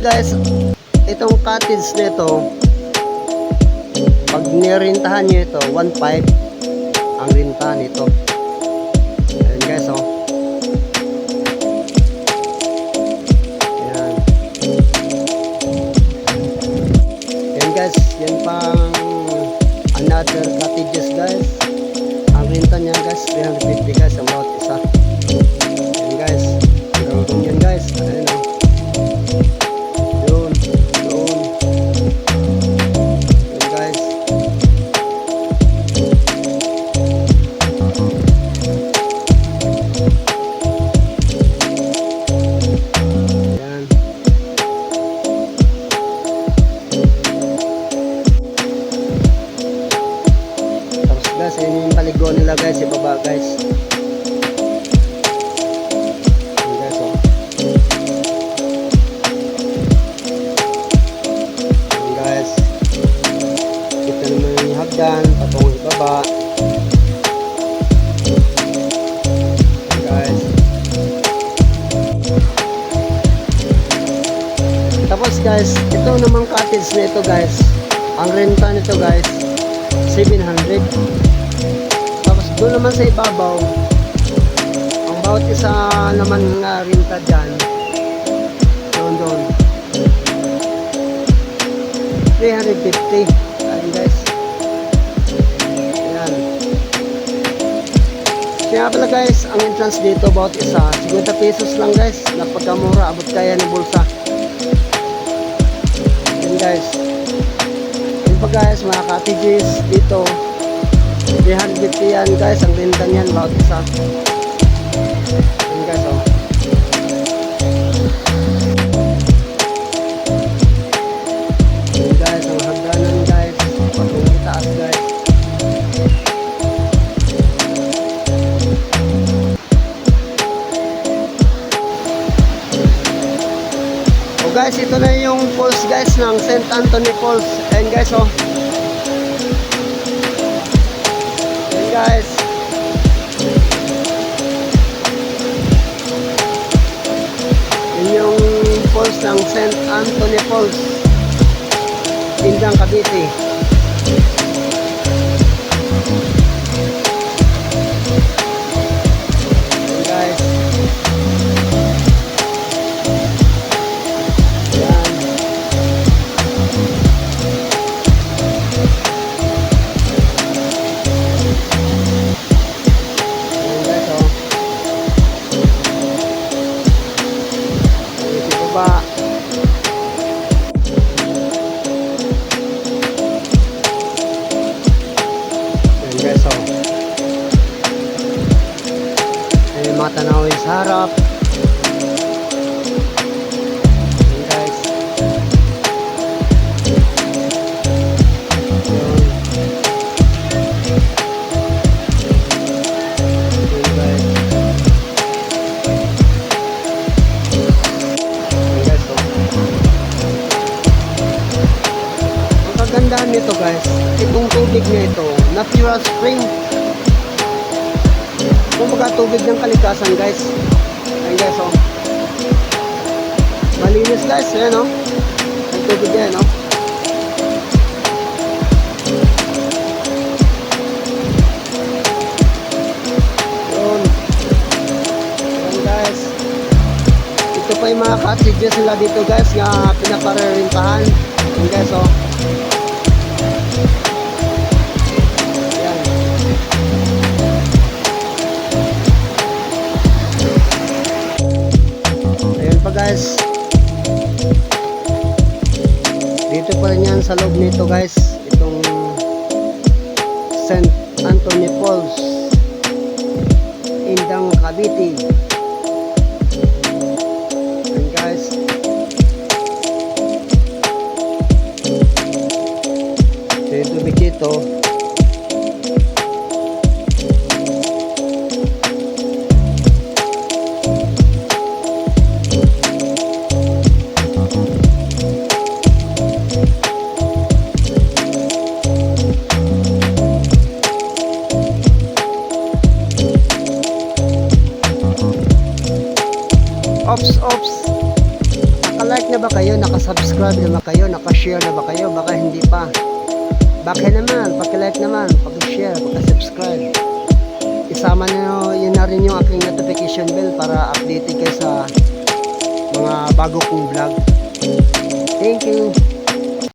guys, itong cottage nito, pag nirentahan nyo ito, 1.5 ang renta nito. Ayan guys, oh. Ayan. Ayan guys, yan pang another cottages guys. Ang renta niya guys, 350 guys ang bawat isa. Ayan guys, hanggang yan guys. Ayan, oh. Guys, yun yung paligo nila guys, ibaba guys. Yun guys, oh. Yun guys, ito naman yung hagdan patungong ibaba. Yun guys. Tapos guys, ito namang cottage na ito guys, ang renta nito guys 700. Tapos doon naman sa ibabaw, ang bawat isa naman nga renta dyan, doon 350. Ayan guys, ayan. Kaya pala guys, ang entrance dito bawat isa 50 pesos lang guys, napagkamura, abot kaya ng bulsa. Ayan guys, guys, mga cottages dito 350 yan guys, ang renta niyan bawat isa. Yan guys, oh. Yan guys, ang hagdanan guys, patungong itaas guys. Oh guys, ito na yung falls guys ng St. Anthony Falls. Ayan guys, oh. Ayan guys. Yun yung falls ng St. Anthony Falls, Indang, Cavite. Ayan guys. Ayan guys, oh. Ayan, mga tanawin sa harap. Ayan guys. Ayan guys. Kagandahan nito guys, itong tubig na ito, natural spring. Kumbaga tubig ng kalikasan guys. Ayan guys, oh. Malinis guys, ayan, oh. Ang tubig yan, oh. Yun. Ayan guys. Ito pa yung mga cottages nila dito guys, nga pinaparerintahan. Ayan guys, oh. Guys, dito pa rin yan sa loob nito guys, itong St. Anthony Falls, Indang, Cavite. And guys, yung tubig dito Ops, nakalike na ba kayo? Naka-subscribe na ba kayo? Naka-share na ba kayo? Baka hindi pa. Baka naman, paki-like naman, paki-share, paki-subscribe. Isama nyo, yun na rin yung aking notification bell para updated kayo sa mga bago kong vlog. Thank you.